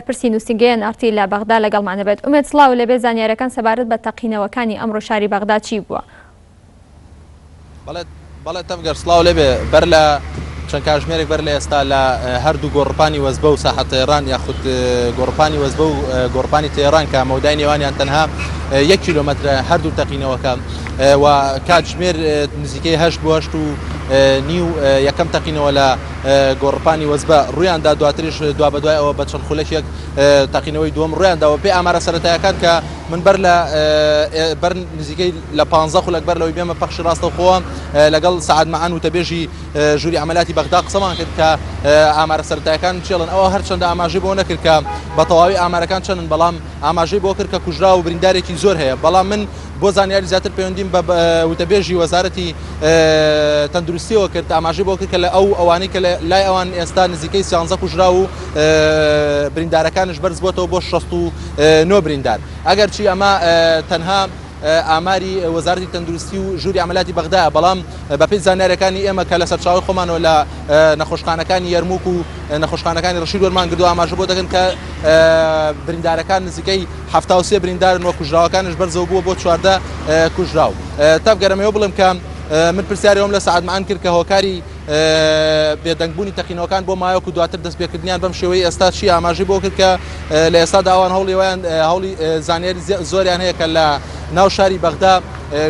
بەرپرسی نووسینگەیە نارتی لە بەغدا لەگەڵمانە بێت. ئومێد سڵاو لەبێ زانیاریەکان سەبارەت بە تەقینەوەکانی ئەمڕۆ شاری بەغدا چی بووە؟ بەڵێ تەفگەر سڵاو لێبێ بەر لە چەند کاتژمێرێک بەر لە ئێستا لە هەردوو گۆڕپانی وەزبە و ساحە تێران یاخود گۆڕپانی وەزبە و گۆڕپانی تێران کە مەودای نێوانیان تەنها 1 کیلۆمەترە هەردوو تەقینەوەکە و کاتژمێر نزیکەی 8 بۆ 8 و نیو یەکەم تەقینەوە لە گۆڕپانی وەزبە ڕوویاندا دواتریش دوا بە دوای ئەوە بە چەند خولەکێک تەقینەوەی دووەم ڕوویانداوە پێی ئامارە سەرەتاییەکان کە من بەر نزیکەی لە 15 خولەک بەر لەوەی بێمە پەخشی ڕاستەوخۆوە لەگەڵ سەعاد مەعان وتەبێژی ژووری عەمەلاتی بەغدا قسەمان کرد کە ئامارە سەرەتاییەکان چێڵن ئەوە هەرچەندە ئاماژەی بۆ نەکرد کە بە تەواوی ئامارەکان چەندن بەڵام ئاماژەی بۆ کرد کە کوژرا و بریندارێکی زۆر هەیە بەڵام من بۆ زانیاری زیاتر پەیوەندیم بە وتەبێژی وەزارەتی تەندروستیەوە کرد ئاماژەی بۆ کرد کە لە ئەوانەی کە لای ئەوان ئێستا نزیکەی 13 کوژرا و بریندارەکانش بەرز بۆتەوە بۆ 69 بریندار ئەگەرچی ئەمە تەنها ئاماری وەزارەتی تەندروستی و ژووری عەمەلاتی بەغدایە بەڵام بەپێی زانیاریەکانی ئێمە کە لە سەرچاوی خۆمانەوە لە نەخۆشخانەکانی یەرمووک و نەخۆشخانەکانی ڕەشید وەرمان کردو ئاماژە بۆ دەکەن کە بریندارەکان نزیکەی 73 بریندارن وە کوژراوەکانش بەرزەوە بووە بۆ 14 کوژراو تەفگەرەمەوە بڵم کە من پرسیارەوەم لە سەعاد مەعان کرد کە هۆکاری بێدەنگبوونی تەقینەوەکان بۆ مایۆک و دواتر دەستپێکردنیان بەم شێوەی ئێستا چی ئاماژەی بۆ کرد کە لە ئێستادا ئەوان هەوڵی زانیاری زۆریان هەیە کە لە ناو شاری بەغدا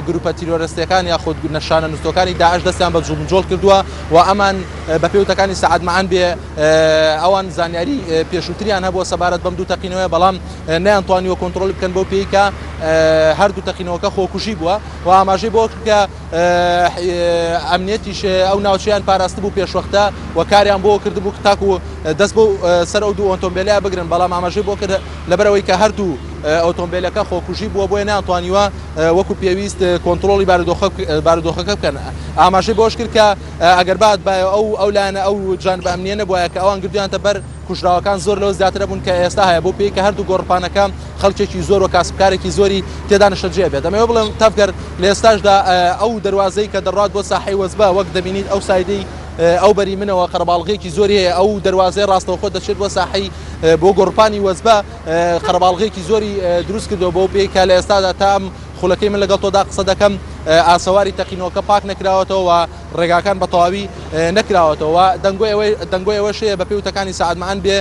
گروپە تیرۆرستەکان یاخود نەشانە نووسەکانی داعش دەستیان بە جوڵمجۆڵ کردووە و ئەمان بە پێوتەکانی سەعاد مەعان بێ ئەوان زانیاری پێشووتریان هەبووە سەبارەت بەم دوو تەقینەوەیە بەڵام نەیانتوانیوە کۆنتڕۆڵ بکەن بۆ پێی کە هەردوو تەقینەوەکە خۆکوژی بووە و ئاماژەی بۆ کە ئەمنیەتیش ئەو ناوچەیان پاراستە بوو پێشوەختە و کاریان بۆ کردبوو کە تاکو دەست بۆ سەر ئەو دوو ئۆتۆمبیلیا بگرن بەڵام ئاماژەی بۆ کرد لەبەرەوەی کە هەردوو ئۆتۆمبیلەکە خۆکوژی بووە بۆیە ناتوانیوە وەکو پێویست کۆنتڕۆڵی بارودۆخەکە بکەن ئاماژەی بۆش کرد کە ئەگەر بعد ئەو لایەنە ئەو جانب ئەمنیە نەبووە کە ئەوان گردویانتە بەر کوژراوەکان زۆر لەوە زیاتر بوون کە ئێستا هەیە بۆ پێی کە هەردوو گۆڕپانەکە خەڵکێکی زۆر و کاسبکارێکی زۆری تێدا نەشەجێ بێت دەمەوە بڵێم تەفگەر لە ئێستاشدا ئەو دەواازەی کە دەڕات بۆ ساحەی وەزبە وەک دەبینیت ئەو سایدەی ئەو بەری منەوە قەرەباڵغەیەکی زۆری هەیە ئەو دەواازەی ڕاستەوخۆ دەچێت بۆ ساحەی بۆ گۆڕپانی وەزبە قەرەباڵغەیەکی زۆری دروست کردەوە بۆ پێی کە لە ئێستادا تام خولەکەی من لەگەڵ تۆدا قسە دەکەم ئاسەواری تەقینەوەکە پاک نەکراوەتەوە و ڕێگاکان بە تەواوی نەکراوەتەوە دەنگۆی ئەوەشەیە بە پێوتەکانی سەعاد مەعان بێ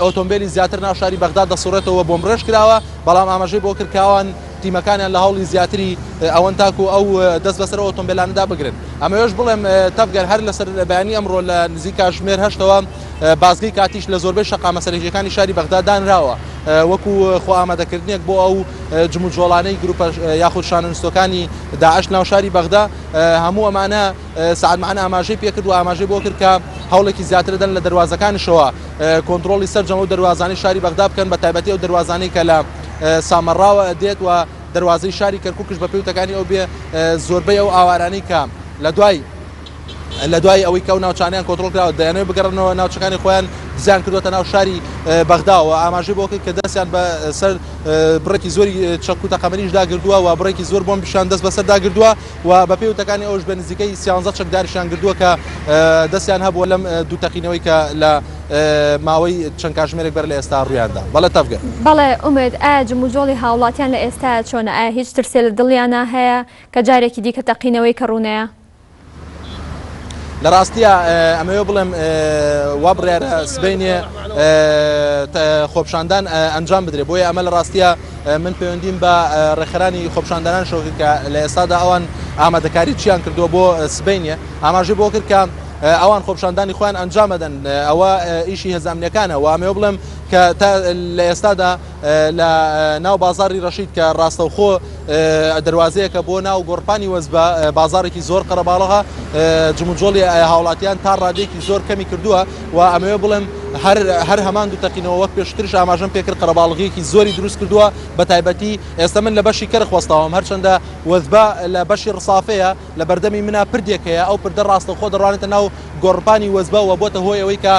ئۆتۆمبیلی زیاتر ناو شاری بەغدا دەسوڕێتەوە بۆ مرێژ کراوە بەڵام ئاماژەی بۆ کرد کاوان تیمەکانیان لە هەوڵی زیاتری ئەوەن تاکو ئەو دەست بەسەر ئۆتۆمبیلانەدا بگرن ئەمەوێش بڵێم تەفگەر هەر لەسەر بەیانی ئەمڕۆ لە نزیک کاتژمێر 8ەوە بازگەی کاتیش لە زۆربەی شەقا مەسەرەکیەکانی شاری بەغدا دانراوە وەکو خۆ ئامادەکردنێک بۆ ئەو جموجۆڵانەی گروپە یاخود شانۆنووسەکانی داعش ناو شاری بەغدا هەموو ئەمانە سەعاد مەعان ئاماژەی پێکرد و ئاماژەی بۆ کرد کە هەوڵێکی زیاتر دەن لە دەواازەکانشەوە کۆنتڕۆڵی سەرجەم و دەواازانەی شاری بەغدا بکەن بە تایبەتی ئەو دەواازانەی کە لە سامەڕاوە دێت و دەواازەی شاری کەرکووکش بە پێوتەکانی ئەو بێ زۆربەی ئەو ئاوارانەی کە لە دوای ئەوەی کە و ناوچانیان کۆنتڕۆڵ کراوە دەیانەوە بگەڕنەوە ناوچەکانی خۆیان زیان کردوتە ناو شاری بەغداوە ئاماژەی بۆ کرد کە دەستیان بە سەر بڕێکی زۆری چەک و تەقەمەریش داگردووە و بڕێکی زۆر بۆم پیشان دەست بەسەر داگردووە و بە پێوتەکانی ئەوش بە نزیکەی 13 چەکداریشان کردووە کە دەستیان هەبووە لەم دوو تەقینەوەی کە لە ماوەی چەند کاتژمێرێک بەر لە ئێستا ڕوویاندا بەڵێ تەفگەر بەڵێ ئومێد ئایا جموجۆڵی هاوڵاتیان لە ئێستا چۆنە ئایا هیچ ترسێ لە دڵیانە هەیە کە جارێکی دیکە تەقینەوەی کە ڕوونەیە لە ڕاستیە ئەمەوێ بڵێم وا بڕیارە سبەینێ خۆپشاندان ئەنجام بدرێت بۆیە ئەمە لە ڕاستیە من پەیوەندیم بە ڕێکخەرانی خۆپشاندانان شەوت کە لە ئێستادا ئەوان ئامادەکاری چیان کردووە بۆ سبەینێ ئاماژەی بۆ کرد کە ئەوان خۆپشاندانی خۆیان ئەنجام بدەن ئەوە ئیشی هێزانامنیەکانە و ئەمەوە بڵێم کە لە ئێستادا لە ناو بازاری ڕەشید کە ڕاستەوخۆ دەواازەیەکە بۆ ناو گۆڕپانی وەزبە بازارێکی زۆر قەرەباڵغا جموجۆڵی هاوڵاتیان تا ڕادێکی زۆر کەمی کردووە و ئەمەوێ بڵێم هەر هەمان دوو تەقینەوە وەک پێشترش ئاماژەم پێکرد قەرەباڵغیەکی زۆری دروست کردووە بە تایبەتی ئێستا من لە بەشی کەرخ وەستاوم هەرچەندە وەزبە لە بەشی ڕسافەیە لە بەردەمی منە پردێک هەیە ئەو پردە ڕاستەوخۆ دەڕوانێتە ناو گۆڕپانی وەزبە و بۆتە هۆی ئەوەی کە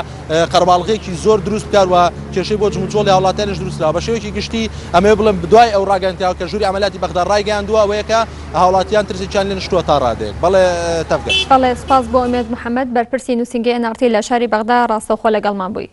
قەرەباڵغیەکی زۆر دروست بکار و کێشەی بۆ جموجۆڵی هاوڵاتیانش دروستراوە بە شێوەیەکی گشتی ئەمەوێ بڵێم دوای ئەو ڕاگەیاندراوە کە ژووری عەمەلاتی بەغدا ڕایگەیاندووە ئەوەیە کە هاوڵاتیان ترسێکیان لێ نشتووە تا ڕادێک بەڵێ تەفگەر بەڵێ سپاس بۆ ئومێد محەممەد بەرپرسی نووسینگەی NRT لە شاری بەغدا ڕاستەوخۆ لەگەڵمان بوویت.